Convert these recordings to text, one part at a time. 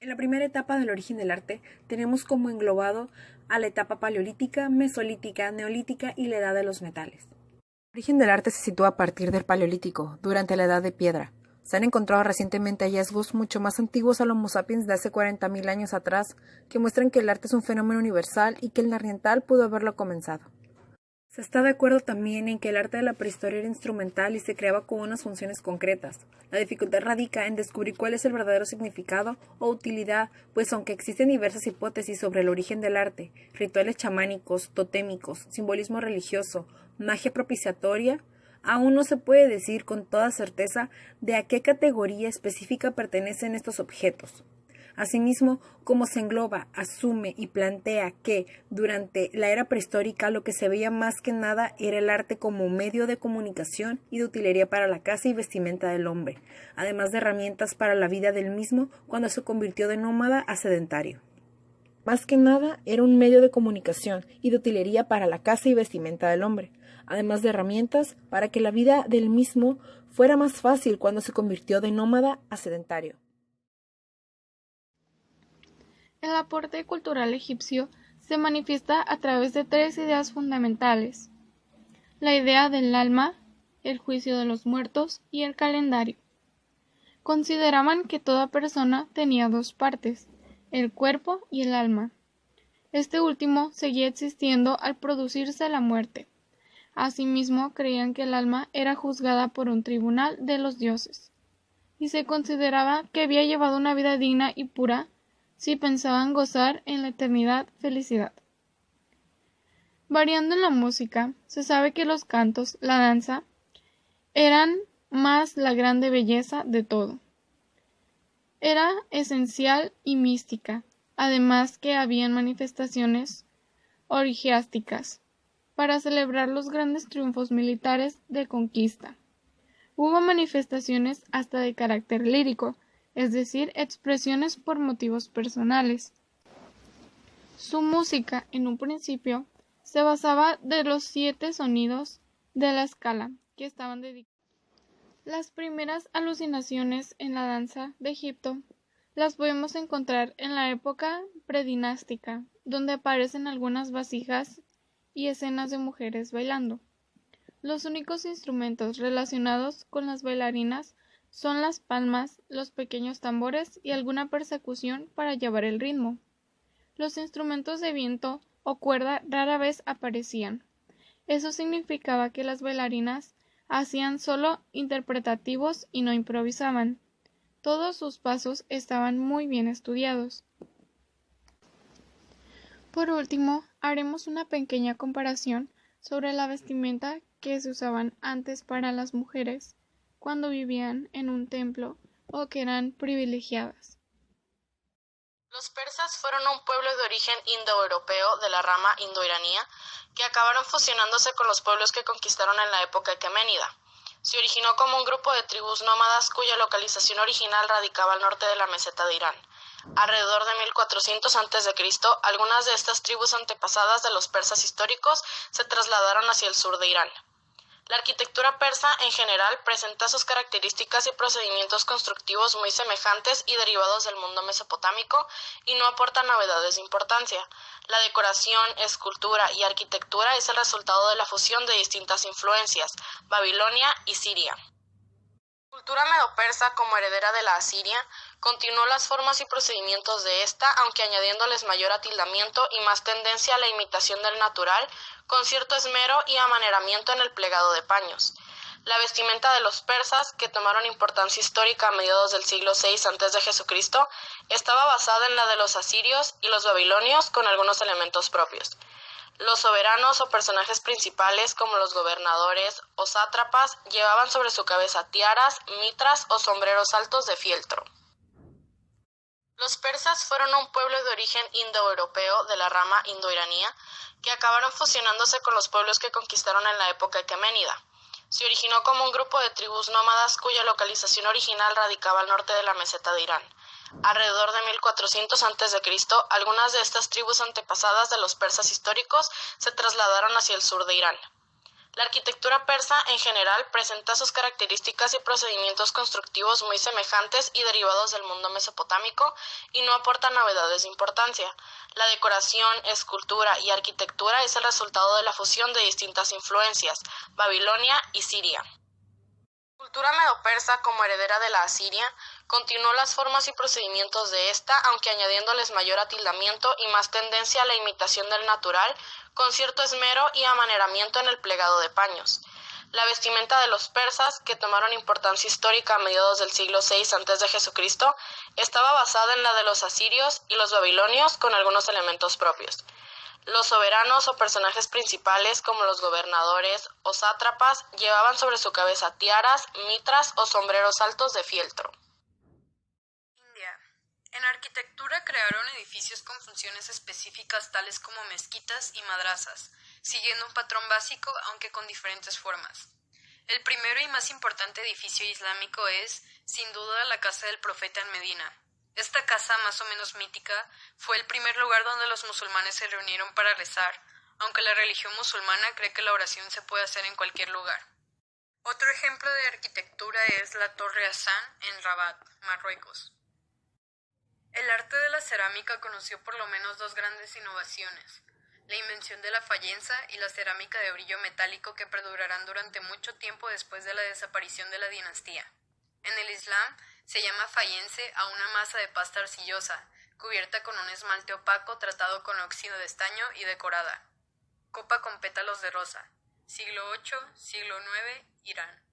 En la primera etapa del origen del arte, tenemos como englobado a la etapa paleolítica, mesolítica, neolítica y la edad de los metales. El origen del arte se sitúa a partir del Paleolítico, durante la Edad de Piedra. Se han encontrado recientemente hallazgos mucho más antiguos al Homo sapiens de hace 40.000 años atrás, que muestran que el arte es un fenómeno universal y que el neandertal pudo haberlo comenzado. Se está de acuerdo también en que el arte de la prehistoria era instrumental y se creaba con unas funciones concretas. La dificultad radica en descubrir cuál es el verdadero significado o utilidad, pues aunque existen diversas hipótesis sobre el origen del arte, rituales chamánicos, totémicos, simbolismo religioso, magia propiciatoria, aún no se puede decir con toda certeza de a qué categoría específica pertenecen estos objetos. Asimismo, como se engloba, asume y plantea que, durante la era prehistórica, lo que se veía más que nada era el arte como medio de comunicación y de utilería para la casa y vestimenta del hombre, además de herramientas para la vida del mismo cuando se convirtió de nómada a sedentario. Más que nada, era un medio de comunicación y de utilería para la casa y vestimenta del hombre, además de herramientas para que la vida del mismo fuera más fácil cuando se convirtió de nómada a sedentario. El aporte cultural egipcio se manifiesta a través de tres ideas fundamentales: la idea del alma, el juicio de los muertos y el calendario. Consideraban que toda persona tenía dos partes, el cuerpo y el alma. Este último seguía existiendo al producirse la muerte. Asimismo, creían que el alma era juzgada por un tribunal de los dioses, y se consideraba que había llevado una vida digna y pura si pensaban gozar en la eternidad felicidad. Variando en la música, se sabe que los cantos, la danza, eran más la grande belleza de todo. Era esencial y mística, además que habían manifestaciones orgiásticas para celebrar los grandes triunfos militares de conquista. Hubo manifestaciones hasta de carácter lírico, es decir, expresiones por motivos personales. Su música, en un principio, se basaba de los 7 sonidos de la escala que estaban dedicados. Las primeras alucinaciones en la danza de Egipto las podemos encontrar en la época predinástica, donde aparecen algunas vasijas y escenas de mujeres bailando. Los únicos instrumentos relacionados con las bailarinas son las palmas, los pequeños tambores y alguna percusión para llevar el ritmo. Los instrumentos de viento o cuerda rara vez aparecían. Eso significaba que las bailarinas hacían solo interpretativos y no improvisaban. Todos sus pasos estaban muy bien estudiados. Por último, haremos una pequeña comparación sobre la vestimenta que se usaban antes para las mujeres cuando vivían en un templo o que eran privilegiadas. Los persas fueron un pueblo de origen indoeuropeo de la rama indoiranía que acabaron fusionándose con los pueblos que conquistaron en la época aqueménida. Se originó como un grupo de tribus nómadas cuya localización original radicaba al norte de la meseta de Irán. Alrededor de 1400 a.C., algunas de estas tribus antepasadas de los persas históricos se trasladaron hacia el sur de Irán. La arquitectura persa, en general, presenta sus características y procedimientos constructivos muy semejantes y derivados del mundo mesopotámico y no aporta novedades de importancia. La decoración, escultura y arquitectura es el resultado de la fusión de distintas influencias, Babilonia y Siria. La cultura medo-persa, como heredera de la asiria, continuó las formas y procedimientos de esta, aunque añadiéndoles mayor atildamiento y más tendencia a la imitación del natural, con cierto esmero y amaneramiento en el plegado de paños. La vestimenta de los persas, que tomaron importancia histórica a mediados del siglo VI a.C., estaba basada en la de los asirios y los babilonios con algunos elementos propios. Los soberanos o personajes principales, como los gobernadores o sátrapas, llevaban sobre su cabeza tiaras, mitras o sombreros altos de fieltro. Los persas fueron un pueblo de origen indoeuropeo de la rama indoiranía que acabaron fusionándose con los pueblos que conquistaron en la época aqueménida. Se originó como un grupo de tribus nómadas cuya localización original radicaba al norte de la meseta de Irán. Alrededor de 1400 a.C., algunas de estas tribus antepasadas de los persas históricos se trasladaron hacia el sur de Irán. La arquitectura persa, en general, presenta sus características y procedimientos constructivos muy semejantes y derivados del mundo mesopotámico y no aporta novedades de importancia. La decoración, escultura y arquitectura es el resultado de la fusión de distintas influencias, Babilonia y Siria. La cultura medo-persa, como heredera de la asiria, continuó las formas y procedimientos de esta, aunque añadiéndoles mayor atildamiento y más tendencia a la imitación del natural, con cierto esmero y amaneramiento en el plegado de paños. La vestimenta de los persas, que tomaron importancia histórica a mediados del siglo VI a.C., estaba basada en la de los asirios y los babilonios con algunos elementos propios. Los soberanos o personajes principales, como los gobernadores o sátrapas, llevaban sobre su cabeza tiaras, mitras o sombreros altos de fieltro. India. En arquitectura crearon edificios con funciones específicas tales como mezquitas y madrasas, siguiendo un patrón básico aunque con diferentes formas. El primero y más importante edificio islámico es, sin duda, la casa del profeta en Medina. Esta casa, más o menos mítica, fue el primer lugar donde los musulmanes se reunieron para rezar, aunque la religión musulmana cree que la oración se puede hacer en cualquier lugar. Otro ejemplo de arquitectura es la Torre Hassan en Rabat, Marruecos. El arte de la cerámica conoció por lo menos dos grandes innovaciones: la invención de la fayenza y la cerámica de brillo metálico, que perdurarán durante mucho tiempo después de la desaparición de la dinastía. En el Islam se llama fayense a una masa de pasta arcillosa, cubierta con un esmalte opaco tratado con óxido de estaño y decorada. Copa con pétalos de rosa. Siglo VIII, siglo IX, Irán.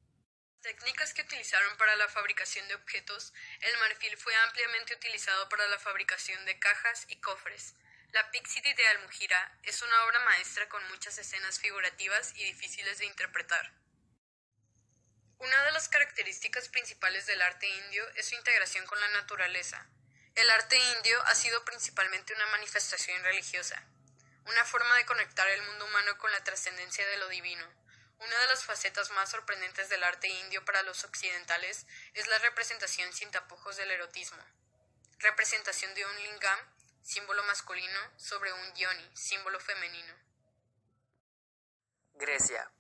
Técnicas que utilizaron para la fabricación de objetos. El marfil fue ampliamente utilizado para la fabricación de cajas y cofres. La Píxide de Almugira es una obra maestra con muchas escenas figurativas y difíciles de interpretar. Una de las características principales del arte indio es su integración con la naturaleza. El arte indio ha sido principalmente una manifestación religiosa, una forma de conectar el mundo humano con la trascendencia de lo divino. Una de las facetas más sorprendentes del arte indio para los occidentales es la representación sin tapujos del erotismo. Representación de un lingam, símbolo masculino, sobre un yoni, símbolo femenino. Grecia.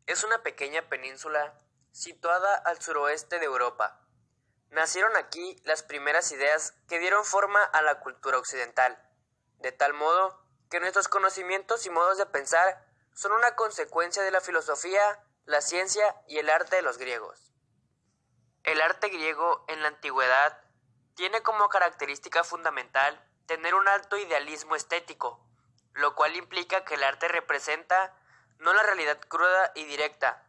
Es una pequeña península situada al suroeste de Europa. Nacieron aquí las primeras ideas que dieron forma a la cultura occidental, de tal modo que nuestros conocimientos y modos de pensar son una consecuencia de la filosofía, la ciencia y el arte de los griegos. El arte griego en la antigüedad tiene como característica fundamental tener un alto idealismo estético, lo cual implica que el arte representa no la realidad cruda y directa,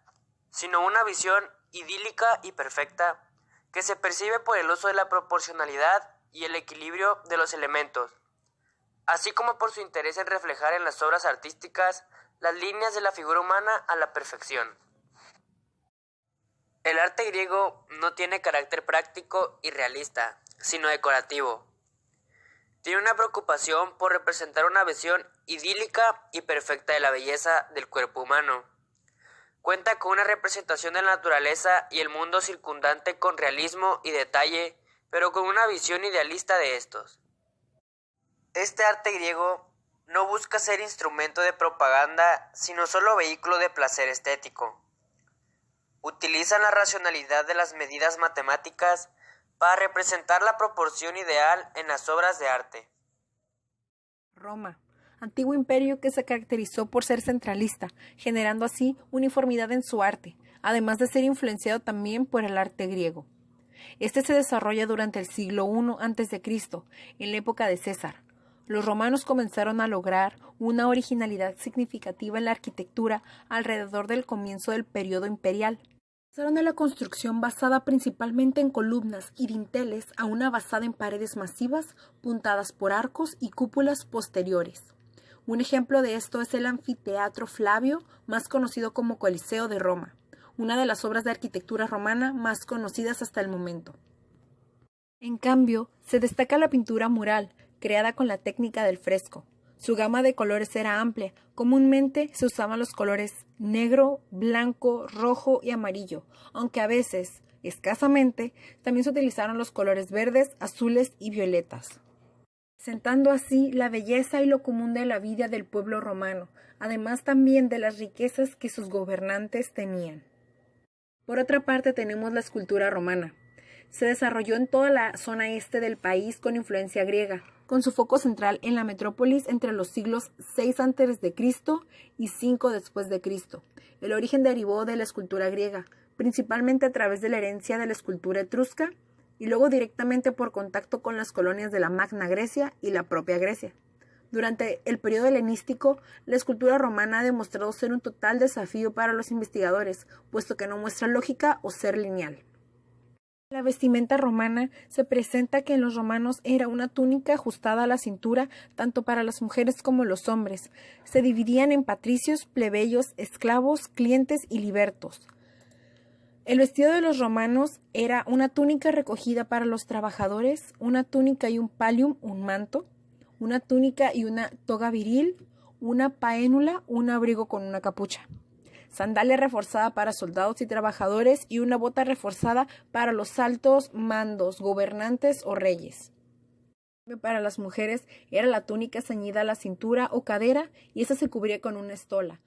sino una visión idílica y perfecta que se percibe por el uso de la proporcionalidad y el equilibrio de los elementos, así como por su interés en reflejar en las obras artísticas las líneas de la figura humana a la perfección. El arte griego no tiene carácter práctico y realista, sino decorativo. Tiene una preocupación por representar una visión idílica y perfecta de la belleza del cuerpo humano. Cuenta con una representación de la naturaleza y el mundo circundante con realismo y detalle, pero con una visión idealista de estos. Este arte griego no busca ser instrumento de propaganda, sino solo vehículo de placer estético. Utilizan la racionalidad de las medidas matemáticas para representar la proporción ideal en las obras de arte. Roma, antiguo imperio que se caracterizó por ser centralista, generando así uniformidad en su arte, además de ser influenciado también por el arte griego. Este se desarrolla durante el siglo I a.C., en la época de César. Los romanos comenzaron a lograr una originalidad significativa en la arquitectura alrededor del comienzo del período imperial. Pasaron de la construcción basada principalmente en columnas y dinteles a una basada en paredes masivas puntadas por arcos y cúpulas posteriores. Un ejemplo de esto es el Anfiteatro Flavio, más conocido como Coliseo de Roma, una de las obras de arquitectura romana más conocidas hasta el momento. En cambio, se destaca la pintura mural, creada con la técnica del fresco. Su gama de colores era amplia. Comúnmente se usaban los colores negro, blanco, rojo y amarillo, aunque a veces, escasamente, también se utilizaron los colores verdes, azules y violetas. presentando así la belleza y lo común de la vida del pueblo romano, además también de las riquezas que sus gobernantes tenían. Por otra parte tenemos la escultura romana. Se desarrolló en toda la zona este del país con influencia griega, con su foco central en la metrópolis entre los siglos 6 a.C. y 5 después de Cristo. El origen derivó de la escultura griega, principalmente a través de la herencia de la escultura etrusca y luego directamente por contacto con las colonias de la Magna Grecia y la propia Grecia. Durante el periodo helenístico, la escultura romana ha demostrado ser un total desafío para los investigadores, puesto que no muestra lógica o ser lineal. La vestimenta romana se presenta que en los romanos era una túnica ajustada a la cintura tanto para las mujeres como los hombres. Se dividían en patricios, plebeyos, esclavos, clientes y libertos. El vestido de los romanos era una túnica recogida para los trabajadores, una túnica y un pallium, un manto, una túnica y una toga viril, una paénula, un abrigo con una capucha, sandalia reforzada para soldados y trabajadores y una bota reforzada para los altos mandos, gobernantes o reyes. Para las mujeres era la túnica ceñida a la cintura o cadera y esa se cubría con una estola,